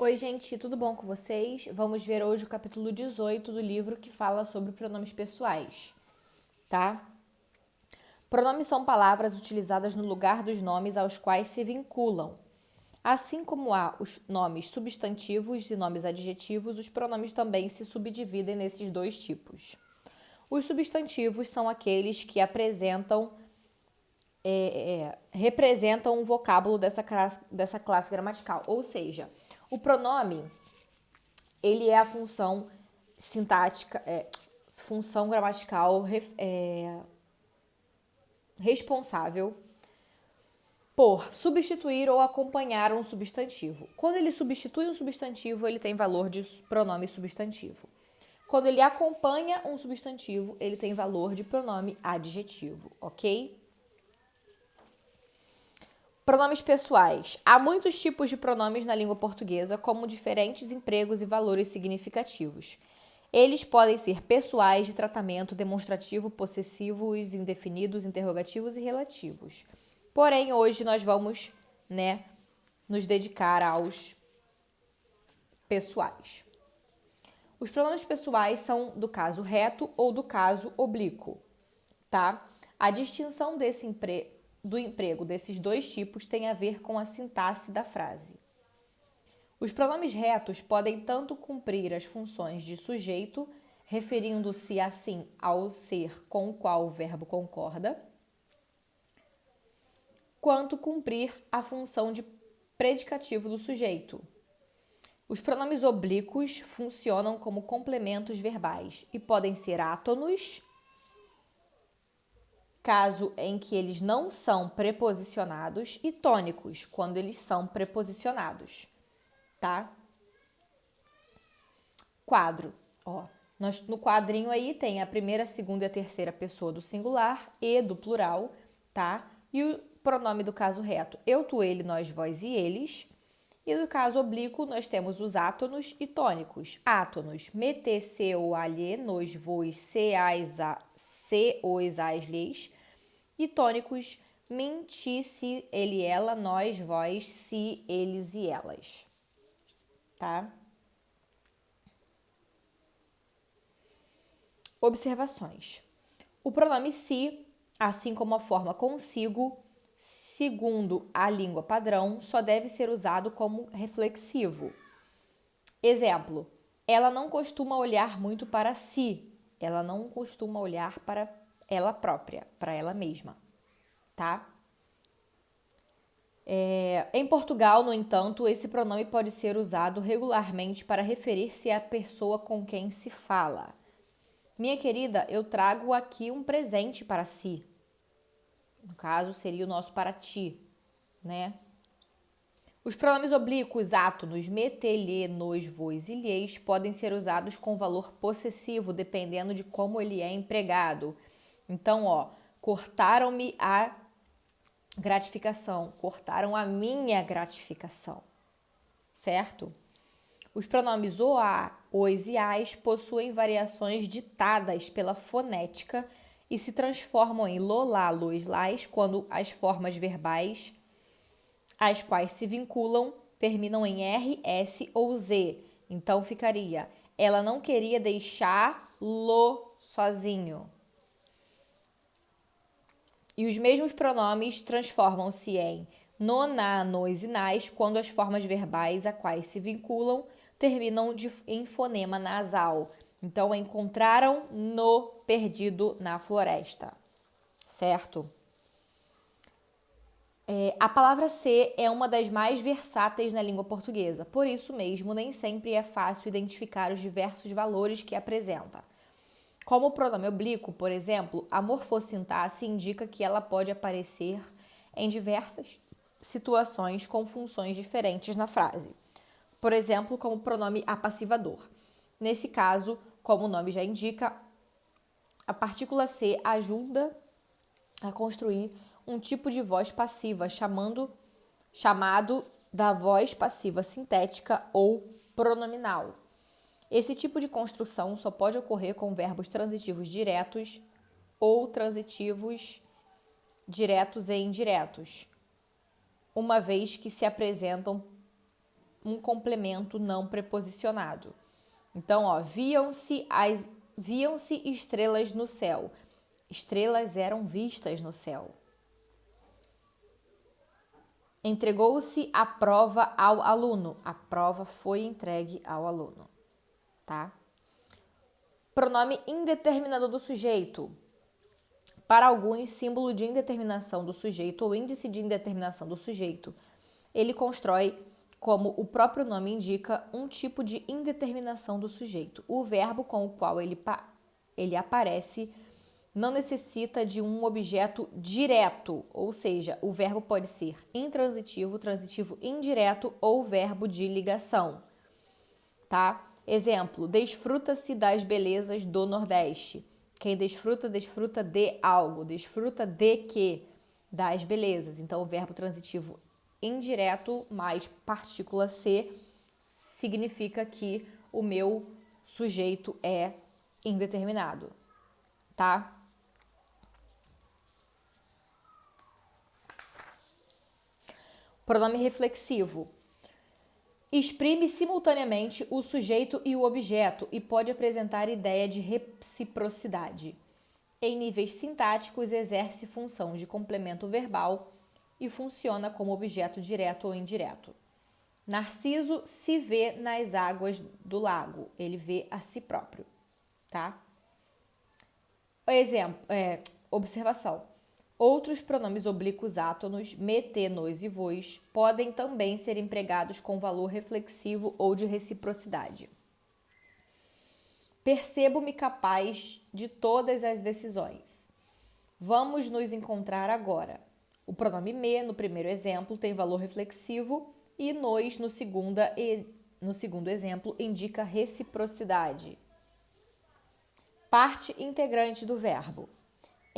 Oi, gente, tudo bom com vocês? Vamos ver hoje o capítulo 18 do livro que fala sobre pronomes pessoais, tá? Pronomes são palavras utilizadas no lugar dos nomes aos quais se vinculam. Assim como há os nomes substantivos e nomes adjetivos, os pronomes também se subdividem nesses dois tipos. Os substantivos são aqueles que representam um vocábulo dessa classe gramatical, ou seja, o pronome ele é a função sintática, função gramatical responsável por substituir ou acompanhar um substantivo. Quando ele substitui um substantivo, ele tem valor de pronome substantivo. Quando ele acompanha um substantivo, ele tem valor de pronome adjetivo, ok? Pronomes pessoais. Há muitos tipos de pronomes na língua portuguesa, como diferentes empregos e valores significativos. Eles podem ser pessoais, de tratamento, demonstrativo, possessivos, indefinidos, interrogativos e relativos. Porém, hoje nós vamos, nos dedicar aos pessoais. Os pronomes pessoais são do caso reto ou do caso oblíquo, tá? A distinção do emprego desses dois tipos tem a ver com a sintaxe da frase. Os pronomes retos podem tanto cumprir as funções de sujeito, referindo-se assim ao ser com o qual o verbo concorda, quanto cumprir a função de predicativo do sujeito. Os pronomes oblíquos funcionam como complementos verbais e podem ser átonos, caso em que eles não são preposicionados, e tônicos, quando eles são preposicionados, tá? Quadro. No quadrinho aí tem a primeira, a segunda e a terceira pessoa do singular e do plural, tá? E o pronome do caso reto, eu, tu, ele, nós, vós e eles. E no caso oblíquo, nós temos os átonos e tônicos. Átonos, me, te, se, o, alhe, nos, vos, se, as, se, os, as, lhes. E tônicos, mim, ti, si, ele, ela, nós, vós, si, eles e elas. Tá? Observações. O pronome si, assim como a forma consigo, segundo a língua padrão, só deve ser usado como reflexivo. Exemplo, ela não costuma olhar muito para si, ela não costuma olhar para ela própria, para ela mesma, tá? Em Portugal, no entanto, esse pronome pode ser usado regularmente para referir-se à pessoa com quem se fala. Minha querida, eu trago aqui um presente para si. No caso, seria o nosso para ti, né? Os pronomes oblíquos, átonos, me, te, lhe, nos, vos e lhes podem ser usados com valor possessivo, dependendo de como ele é empregado. Então, cortaram-me a gratificação, cortaram a minha gratificação, certo? Os pronomes o, a, os e as possuem variações ditadas pela fonética e se transformam em lo, lá, los, las quando as formas verbais às quais se vinculam terminam em R, S ou Z. Então ficaria, ela não queria deixá-lo sozinho. E os mesmos pronomes transformam-se em no, na, nos e nas quando as formas verbais a quais se vinculam terminam em fonema nasal. Então, encontraram no perdido na floresta, certo? A palavra ser é uma das mais versáteis na língua portuguesa, por isso mesmo nem sempre é fácil identificar os diversos valores que apresenta. Como o pronome oblíquo, por exemplo, a morfossintaxe indica que ela pode aparecer em diversas situações com funções diferentes na frase. Por exemplo, como o pronome apassivador. Nesse caso, como o nome já indica, a partícula ser ajuda a construir um tipo de voz passiva, chamado da voz passiva sintética ou pronominal. Esse tipo de construção só pode ocorrer com verbos transitivos diretos ou transitivos diretos e indiretos, uma vez que se apresentam um complemento não preposicionado. Então, ó, viam-se estrelas no céu. Estrelas eram vistas no céu. Entregou-se a prova ao aluno. A prova foi entregue ao aluno, tá? Pronome indeterminado do sujeito. Para alguns, símbolo de indeterminação do sujeito ou índice de indeterminação do sujeito, ele constrói, como o próprio nome indica, um tipo de indeterminação do sujeito. O verbo com o qual ele aparece não necessita de um objeto direto, ou seja, o verbo pode ser intransitivo, transitivo indireto ou verbo de ligação, tá? Exemplo, desfruta-se das belezas do Nordeste. Quem desfruta, desfruta de algo, desfruta de quê? Das belezas. Então, o verbo transitivo indireto mais partícula C significa que o meu sujeito é indeterminado, tá? Pronome reflexivo. Exprime simultaneamente o sujeito e o objeto e pode apresentar ideia de reciprocidade. Em níveis sintáticos, exerce função de complemento verbal e funciona como objeto direto ou indireto. Narciso se vê nas águas do lago. Ele vê a si próprio, tá? Exemplo, observação. Outros pronomes oblíquos átonos, me, te, nos e vos, podem também ser empregados com valor reflexivo ou de reciprocidade. Percebo-me capaz de todas as decisões. Vamos nos encontrar agora. O pronome me, no primeiro exemplo, tem valor reflexivo e nos, no segundo exemplo, indica reciprocidade. Parte integrante do verbo.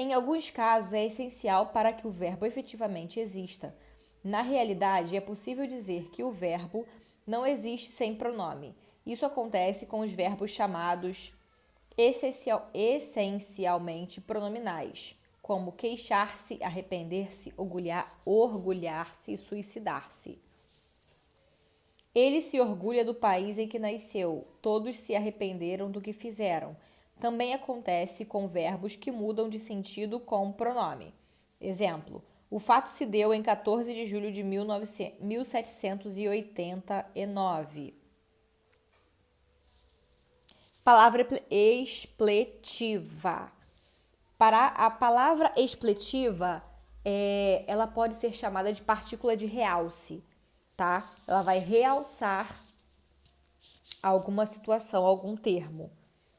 Em alguns casos, é essencial para que o verbo efetivamente exista. Na realidade, é possível dizer que o verbo não existe sem pronome. Isso acontece com os verbos chamados essencialmente pronominais, como queixar-se, arrepender-se, orgulhar-se e suicidar-se. Ele se orgulha do país em que nasceu. Todos se arrependeram do que fizeram. Também acontece com verbos que mudam de sentido com pronome. Exemplo, o fato se deu em 14 de julho de 1789. Palavra expletiva. Para a palavra expletiva, ela pode ser chamada de partícula de realce, tá? Ela vai realçar alguma situação, algum termo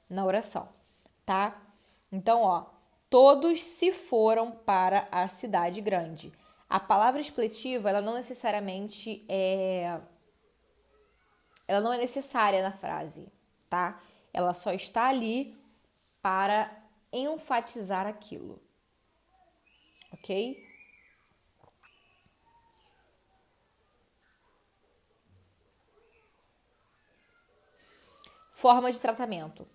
na oração, tá? Então, ó, todos se foram para a cidade grande. A palavra expletiva, ela não necessariamente ela não é necessária na frase, tá? Ela só está ali para enfatizar aquilo, ok? Forma de tratamento.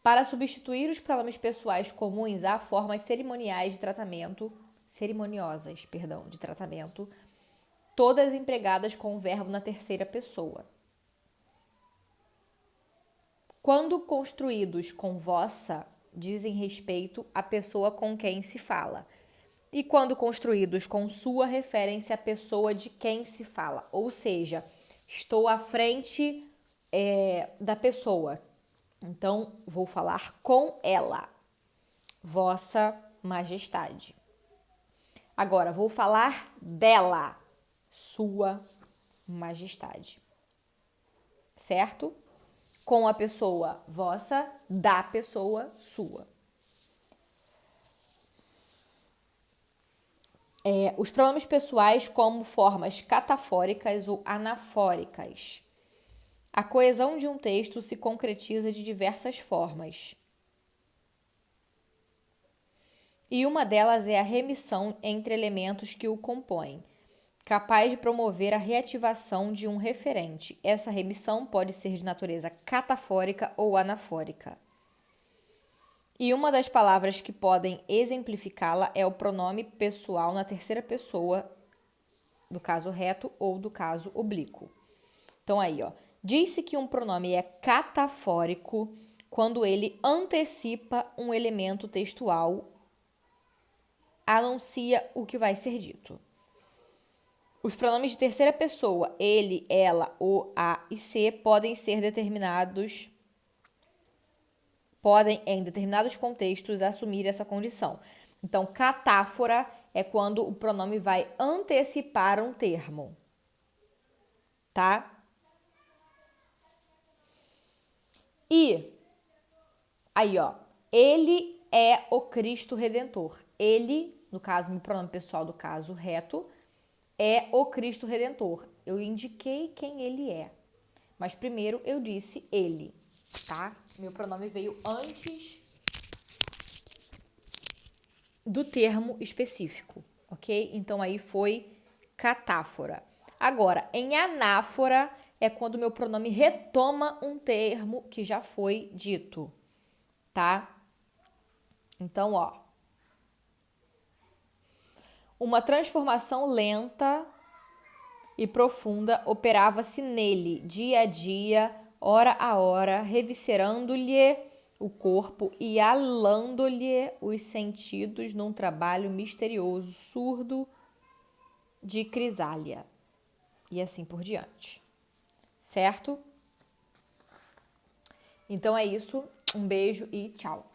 Para substituir os pronomes pessoais comuns, há formas cerimoniosas de tratamento, todas empregadas com o verbo na terceira pessoa. Quando construídos com vossa, dizem respeito à pessoa com quem se fala. E quando construídos com sua, referem-se à pessoa de quem se fala. Ou seja, estou à frente da pessoa. Então, vou falar com ela. Vossa Majestade. Agora, vou falar dela. Sua Majestade. Certo? Com a pessoa vossa, da pessoa sua. Os pronomes pessoais como formas catafóricas ou anafóricas. A coesão de um texto se concretiza de diversas formas. E uma delas é a remissão entre elementos que o compõem, capaz de promover a reativação de um referente. Essa remissão pode ser de natureza catafórica ou anafórica. E uma das palavras que podem exemplificá-la é o pronome pessoal na terceira pessoa, do caso reto ou do caso oblíquo. Então aí, ó, diz-se que um pronome é catafórico quando ele antecipa um elemento textual, anuncia o que vai ser dito. Os pronomes de terceira pessoa, ele, ela, o, a e se, podem, em determinados contextos, assumir essa condição. Então, catáfora é quando o pronome vai antecipar um termo, tá? E aí, ó, ele é o Cristo Redentor. Ele, no caso, meu pronome pessoal do caso reto, é o Cristo Redentor. Eu indiquei quem ele é, mas primeiro eu disse ele, tá? Meu pronome veio antes do termo específico, ok? Então aí foi catáfora. Agora, em anáfora é quando meu pronome retoma um termo que já foi dito, tá? Então, ó, uma transformação lenta e profunda operava-se nele, dia a dia, hora a hora, reviscerando-lhe o corpo e alando-lhe os sentidos num trabalho misterioso, surdo de Crisália. E assim por diante. Certo? Então é isso. Um beijo e tchau.